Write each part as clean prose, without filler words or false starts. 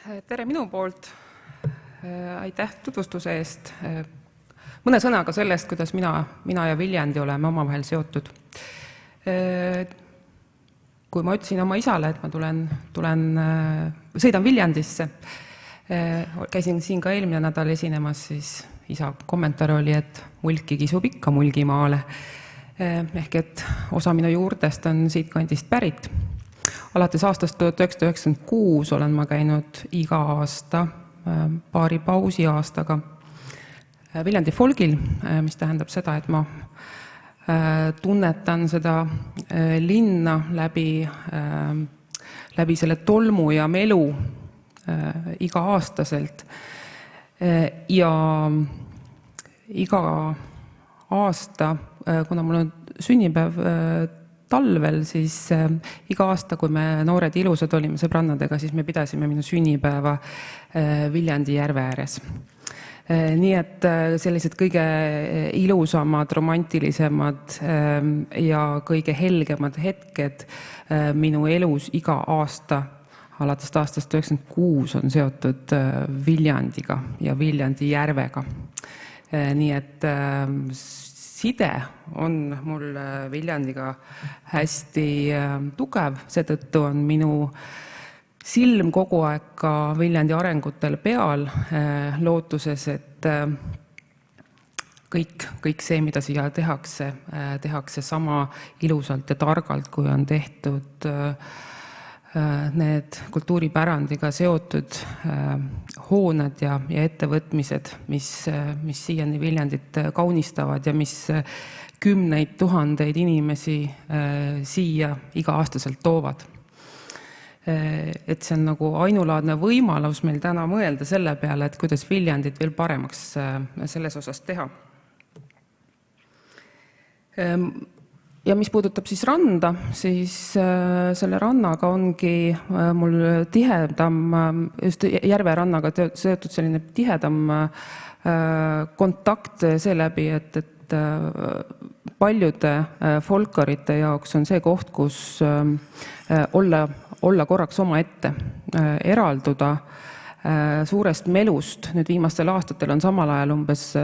Tere minu poolt. Aitäh tutvustuse eest. Mõne sõnaga sellest, kuidas mina ja Viljandi oleme omavahel seotud. Kui ma ütlesin oma isale, et ma sõidan Viljandisse, käisin siin ka eelmine nädal esinemas, siis isa kommentaar oli, et mulki kisub ikka Mulgimaale. Ehk et osa minu juurdest on siit kandist pärit. Alates aastast 1996 olen ma käinud iga aasta paari pausi aastaga Viljandi folgil, mis tähendab seda, et ma tunnetan seda linna läbi selle tolmu ja melu iga aastaselt. Ja iga aasta, kuna mul on sünnipäev talvel, siis iga aasta, kui me noored ilusad olime sõbrannadega, siis me pidasime minu sünnipäeva Viljandi järve ääres. Nii et sellised kõige ilusamad, romantilisemad ja kõige helgemad hetked minu elus iga aasta, alates aastast 1996 on seotud Viljandiga ja Viljandi järvega. Nii et side on mul Viljandiga hästi tugev, seetõttu on minu silm kogu aeg ka Viljandi arengutel peal, lootuses, et kõik see, mida siia tehakse sama ilusalt ja targalt, kui on tehtud need kultuuripärandiga seotud hooned ja ettevõtmised, mis siiani Viljandit kaunistavad ja mis kümneid tuhandeid inimesi siia iga-aastaselt toovad. Et see on nagu ainulaadne võimalus meil täna mõelda selle peale, et kuidas Viljandit veel paremaks selles osas teha. Ja mis puudutab siis randa, siis selle rannaga ongi mul tihedam, just järverannaga seotud selline tihedam kontakt seeläbi, et paljude folklorite jaoks on see koht, kus olla korraks oma ette, eralduda suurest melust. Nüüd viimastel aastatel on samal ajal umbes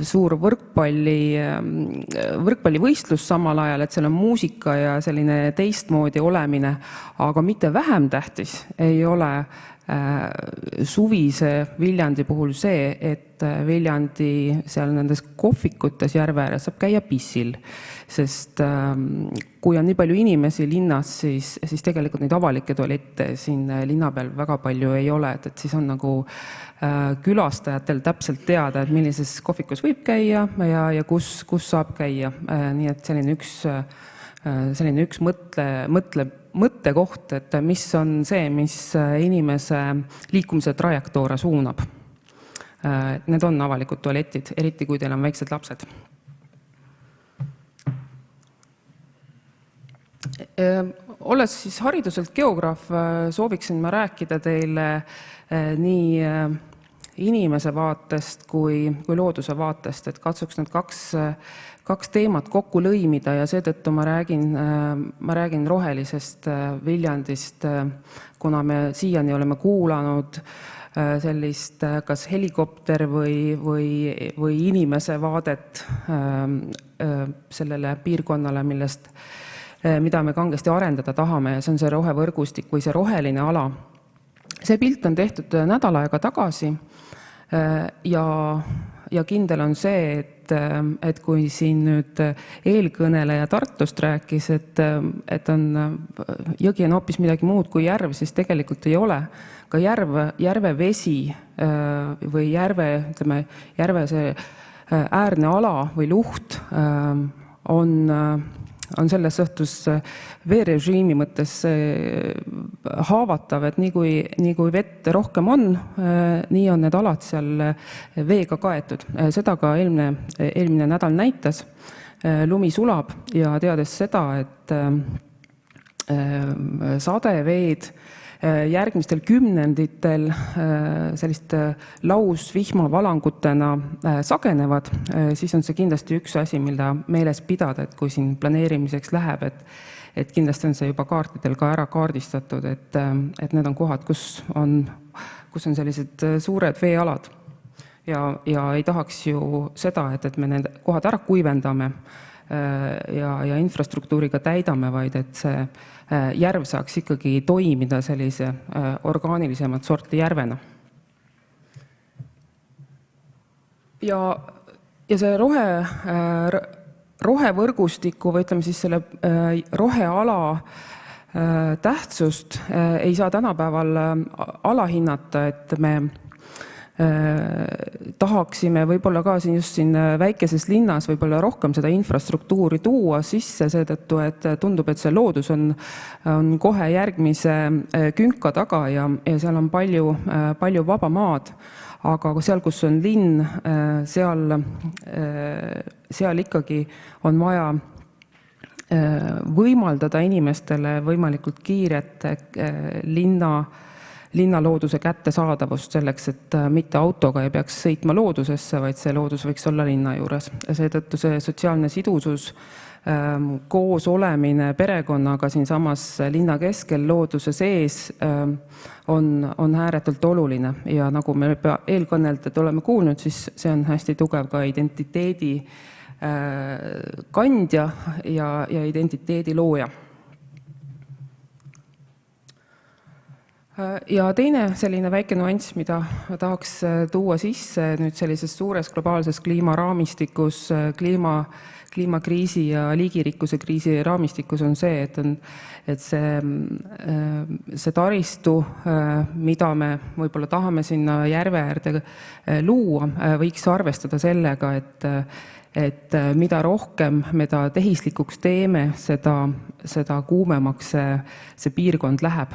suur võrkpallivõistlus samal ajal, et seal on muusika ja selline teistmoodi olemine, aga mitte vähem tähtis ei ole suvise Viljandi puhul see, et Viljandi seal nendes kohvikutes järve ääres saab käia pissil, sest kui on nii palju inimesi linnas, siis tegelikult neid avalikke tualette siin linna peal väga palju ei ole, et siis on nagu külastajatel täpselt teada, et millises kohvikus võib käia ja kus saab käia. Nii et selline üks mõttekoht, et mis on see, mis inimese liikumise trajektoora suunab. Need on avalikud tualetid, eriti kui teil on väiksed lapsed. Olles siis hariduselt geograaf, sooviksin ma rääkida teile nii inimese vaatest kui looduse vaatest, et katsuks need kaks teemat kokku lõimida ja seetõttu ma räägin rohelisest Viljandist, kuna me siiani oleme kuulanud sellist kas helikopter või inimese vaadet sellele piirkonnale, mida me kangesti arendada tahame, ja see on see rohevõrgustik või see roheline ala. See pilt on tehtud nädal aega tagasi ja kindel on see, et kui siin nüüd eelkõneleja Tartust rääkis, et on jõgi on hoopis midagi muud kui järv, siis tegelikult ei ole. Ka järve vesi või järve see äärne ala või luht on selles suhtes veerežiimi mõttes haavatav, et nii kui vett rohkem on, nii on need alad seal veega kaetud. Seda ka eelmine nädal näitas. Lumi sulab ja teades seda, et sadeveed järgmistel kümnenditel sellist lausvihmavalangutena sagenevad, siis on see kindlasti üks asi, mida meeles pidada, et kui siin planeerimiseks läheb, et kindlasti on see juba kaartidel ka ära kaardistatud, et need on kohad, kus on sellised suured veealad. Ja ei tahaks ju seda, et me need kohad ära kuivendame ja infrastruktuuriga täidame, vaid et see järv saaks ikkagi toimida sellise orgaanilisemat sorti järvena. Ja see rohevõrgustiku või ütleme siis selle roheala tähtsust ei saa tänapäeval alahinnata, et me tahaksime võib-olla ka siin väikeses linnas võib-olla rohkem seda infrastruktuuri tuua sisse seetõttu, et tundub, et see loodus on kohe järgmise künka taga ja seal on palju vaba maad. Aga seal, kus on linn, seal ikkagi on vaja võimaldada inimestele võimalikult kiiret linnalooduse kättesaadavust selleks, et mitte autoga ei peaks sõitma loodusesse, vaid see loodus võiks olla linna juures. Seetõttu see sotsiaalne sidusus, koos olemine perekonnaga siinsamas linna keskel looduse sees on ääretult oluline. Ja nagu me eelkõnelejad oleme kuulnud, siis see on hästi tugev ka identiteedi kandja ja identiteedi looja. Ja teine selline väike nuanss, mida tahaks tuua sisse nüüd sellises suures globaalses kliimaraamistikus, kliimakriisi ja liigirikkuse kriisi raamistikus on see, et see taristu, mida me võib-olla tahame sinna järve äärde luua, võiks arvestada sellega, et mida rohkem me ta tehislikuks teeme, seda kuumemaks see piirkond läheb.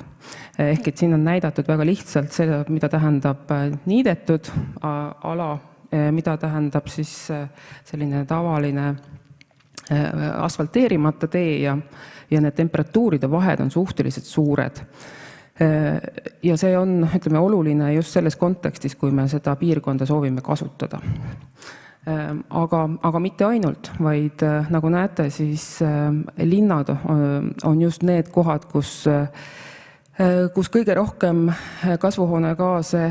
Ehk et siin on näidatud väga lihtsalt seda, mida tähendab niidetud ala, mida tähendab siis selline tavaline asfalteerimata tee ja need temperatuuride vahed on suhteliselt suured. Ja see on, ütleme, oluline just selles kontekstis, kui me seda piirkonda soovime kasutada. Aga mitte ainult, vaid nagu näete, siis linnad on just need kohad, kus kõige rohkem kasvuhoonegaase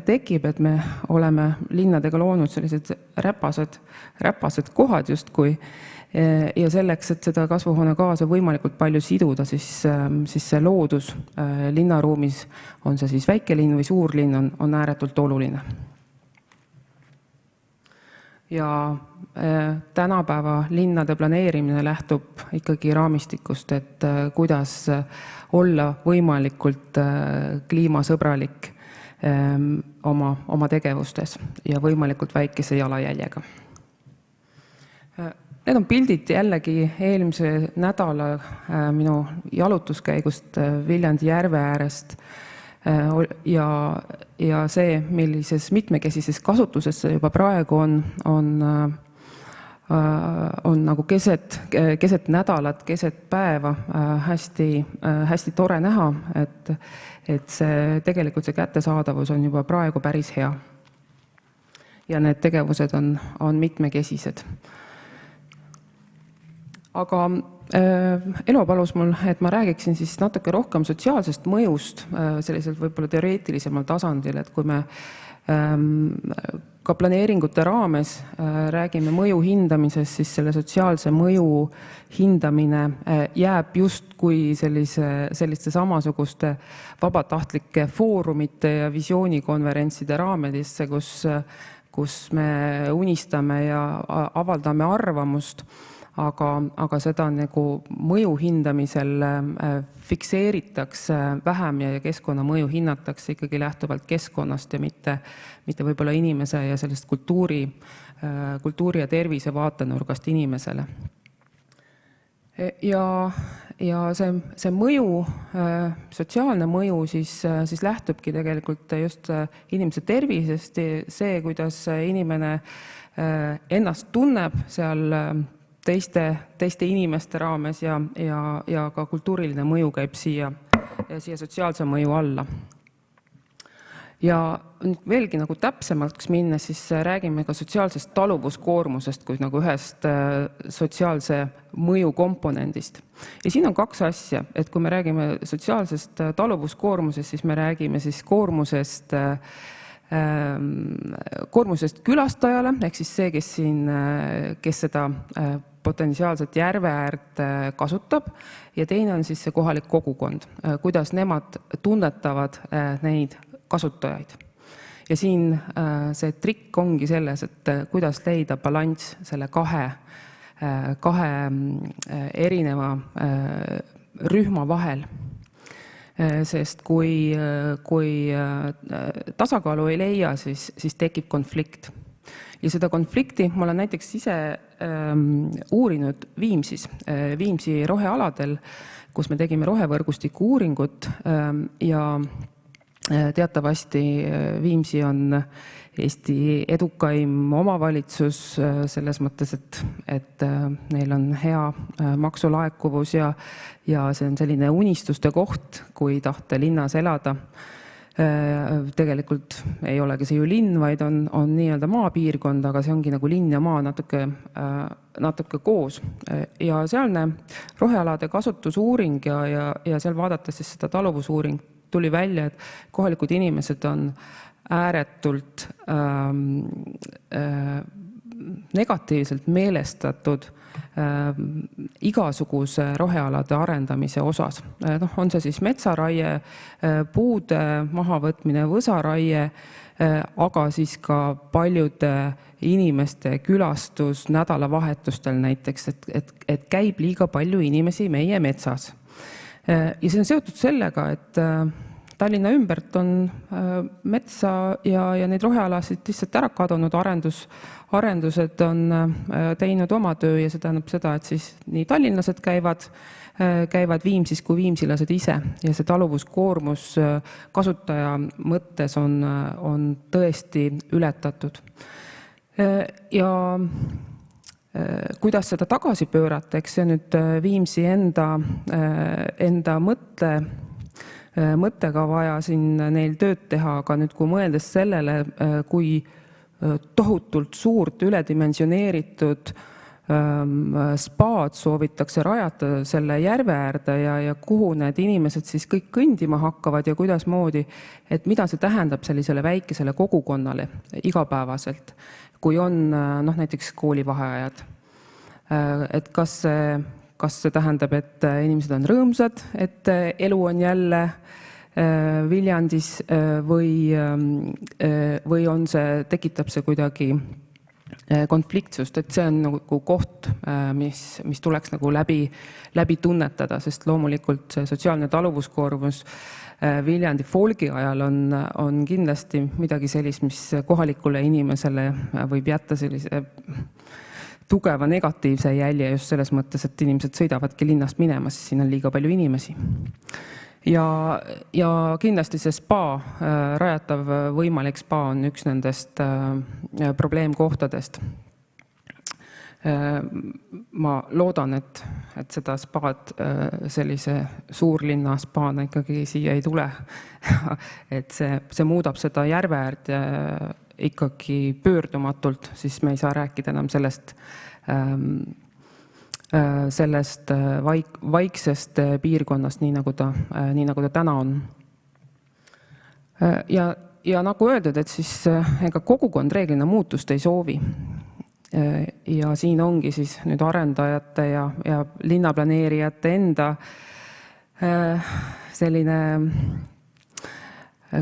tekib, et me oleme linnadega loonud sellised räpased kohad justkui. Ja selleks, et seda kasvuhoonegaase võimalikult palju siduda, siis see loodus linnaruumis, on see siis väikelinn või suurlinn, on ääretult oluline. Ja tänapäeva linnade planeerimine lähtub ikkagi raamistikust, et kuidas olla võimalikult kliimasõbralik oma tegevustes ja võimalikult väikese jalajäljega. Need on pildid jällegi eelmise nädala minu jalutuskäigust Viljandi järve äärest ja see, millises mitmekesises kasutuses see juba praegu on nagu keset nädalat, keset päeva hästi tore näha, et see tegelikult see kättesaadavus on juba praegu päris hea. Ja need tegevused on mitmekesised. Aga Elo palus mul, et ma räägiksin siis natuke rohkem sotsiaalsest mõjust selliselt võib-olla teoreetilisemal tasandil, et kui me ka planeeringute raames räägime mõju hindamisest, siis selle sotsiaalse mõju hindamine jääb justkui selliste samasuguste vabatahtlike foorumite ja visioonikonverentside raamedesse, kus me unistame ja avaldame arvamust, aga seda nagu mõju hindamisel fikseeritakse vähem ja keskkonnamõju hinnatakse ikkagi lähtuvalt keskkonnast ja mitte võib-olla inimese ja sellest kultuuri ja tervise vaatenurgast inimesele. Ja see mõju, sotsiaalne mõju siis lähtubki tegelikult just inimese tervisest, see, kuidas inimene ennast tunneb seal teiste inimeste raames ja ka kultuuriline mõju käib siia sotsiaalse mõju alla. Ja veelgi nagu täpsemalt minna, siis räägime ka sotsiaalsest taluvuskoormusest kui nagu ühest sotsiaalse mõju komponendist. Ja siin on kaks asja, et kui me räägime sotsiaalsest taluvuskoormusest, siis me räägime siis koormusest külastajale, ehk siis see, kes seda potentsiaalset järve äärt kasutab, ja teine on siis see kohalik kogukond, kuidas nemad tunnetavad neid kasutajaid. Ja siin see trikk ongi selles, et kuidas leida balanss selle kahe erineva rühma vahel. Sest kui tasakaalu ei leia, siis tekib konflikt. Ja seda konflikti ma olen näiteks ise uurinud Viimsi rohealadel, kus me tegime rohevõrgustiku uuringut ja teatavasti Viimsi on Eesti edukaim omavalitsus selles mõttes, et neil on hea maksulaekuvus ja see on selline unistuste koht, kui tahta linnas elada. Tegelikult ei olegi see ju linn, vaid on nii-öelda maapiirkond, aga see ongi nagu linn ja maa natuke koos. Ja sealne rohealade kasutusuuring ja seal vaadates siis seda taluvusuuring tuli välja, et kohalikud inimesed on ääretult negatiivselt meelestatud igasuguse rohealade arendamise osas. On see siis metsaraie, puude mahavõtmine, võsaraie, aga siis ka paljude inimeste külastus nädalavahetustel näiteks, et käib liiga palju inimesi meie metsas. Ja see on seotud sellega, et Tallinna ümbert on metsa ja neid rohealasid lihtsalt ära kadunud, arendused on teinud oma töö ja see tähendab seda, et siis nii tallinlased käivad Viimsis kui viimsilased ise ja see taluvuskoormus kasutaja mõttes on tõesti ületatud. Ja kuidas seda tagasi pöörata, eks see nüüd Viimsi enda mõttega vaja siin neil tööd teha, aga nüüd kui mõeldes sellele, kui tohutult suurt üledimensioneeritud spaad soovitakse rajata selle järve äärde ja kuhu need inimesed siis kõik kõndima hakkavad ja kuidas moodi, et mida see tähendab sellisele väikesele kogukonnale igapäevaselt, kui on näiteks koolivaheajad. Et kas see tähendab, et inimesed on rõõmsad, et elu on jälle Viljandis või tekitab see kuidagi konfliktsust, et see on nagu koht, mis tuleks nagu läbi tunnetada, sest loomulikult see sotsiaalne taluvuskoormus Viljandi folgi ajal on kindlasti midagi sellist, mis kohalikule inimesele võib jätta sellise tugeva negatiivse jälje just selles mõttes, et inimesed sõidavadki linnast minema, sest siin on liiga palju inimesi. Ja kindlasti see spa, rajatav võimalik spa on üks nendest probleemkohtadest. Ma loodan, et seda spaad sellise suurlinna spaana ikkagi siia ei tule. Et see muudab seda järveäärt ikkagi pöördumatult, siis me ei saa rääkida enam sellest vaiksest piirkonnast, nii nagu ta täna on. Ja nagu öeldud, et siis ega kogukond reeglina muutust ei soovi. Ja siin ongi siis nüüd arendajate ja linnaplaneerijate enda selline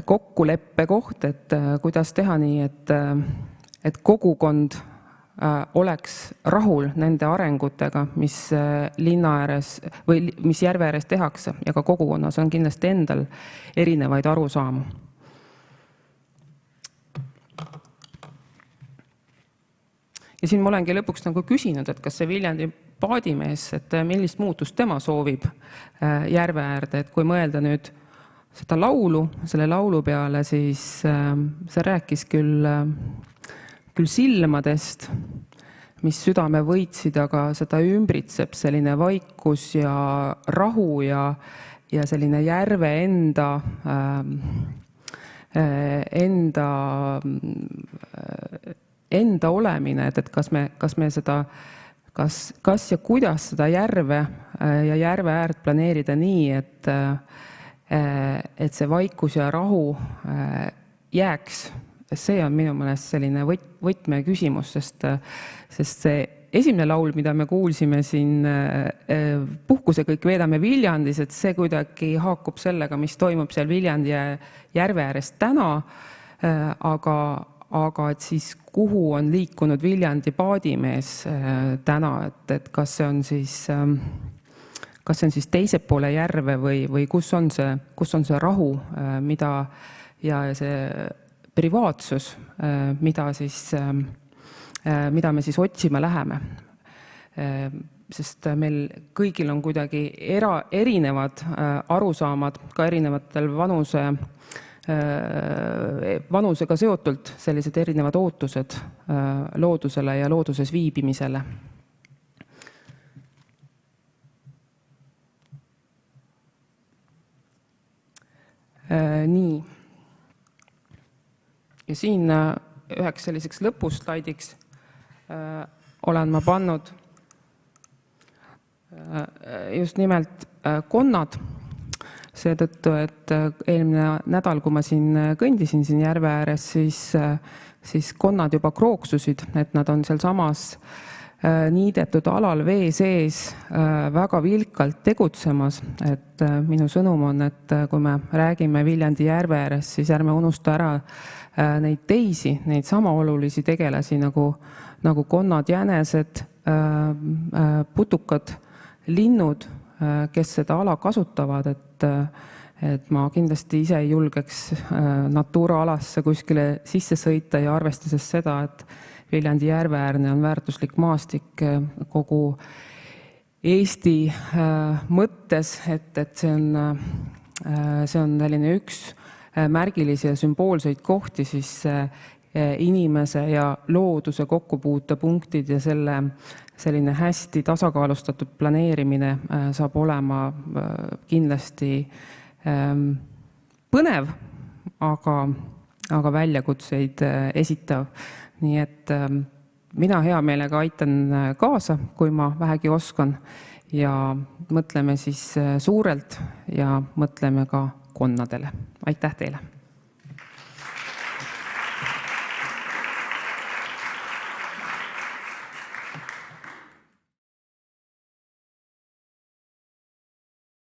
kokkuleppe koht, et kuidas teha nii, et kogukond oleks rahul nende arengutega, mis linna ääres või mis järve ääres tehakse ja ka kogukonnas on kindlasti endal erinevaid arusaamu. Ja siin ma olengi lõpuks nagu küsinud, et kas see Viljandi paadimees, et millist muutust tema soovib järve äärde, et kui mõelda nüüd seda laulu, selle laulu peale, siis see rääkis küll silmadest, mis südame võitsid, aga seda ümbritseb selline vaikus ja rahu ja selline järve enda enda olemine, et kas me seda, kas ja kuidas seda järve ja järve äärt planeerida nii, et see vaikus ja rahu jääks. See on minu meelest selline võtmeküsimus, sest see esimene laul, mida me kuulsime siin, Puhkuse kõik veedame Viljandis, et see kuidagi haakub sellega, mis toimub seal Viljandi järve ääres täna, aga et siis kuhu on liikunud Viljandi paadimees täna, et kas see on siis teise poole järve või kus on see rahu, ja see privaatsus, mida me siis otsima läheme. Sest meil kõigil on kuidagi erinevad arusaamad, ka erinevatel vanusega seotult sellised erinevad ootused loodusele ja looduses viibimisele. Nii. Ja siin üheks selliseks lõpuslaidiks olen ma pannud just nimelt konnad. Seetõttu, et eelmine nädal, kui ma siin kõndisin siin järve ääres, siis konnad juba krooksusid, et nad on seal samas niidetud alal vee sees väga vilkalt tegutsemas. Et minu sõnum on, et kui me räägime Viljandi järve ääres, siis ärme unusta ära neid teisi, neid sama olulisi tegelasi nagu konnad, jänesed, putukad, linnud, kes seda ala kasutavad, et ma kindlasti ise ei julgeks Natura alasse kuskile sisse sõita ja arvestades seda, et Viljandi järveäärne on väärtuslik maastik kogu Eesti mõttes, et see on selline üks märgilisi ja sümboolseid kohti, siis inimese ja looduse kokkupuutepunktid ja selline hästi tasakaalustatud planeerimine saab olema kindlasti põnev, aga väljakutseid esitav. Nii et mina hea meelega aitan kaasa, kui ma vähegi oskan, ja mõtleme siis suurelt ja mõtleme ka konnadele. Aitäh teile!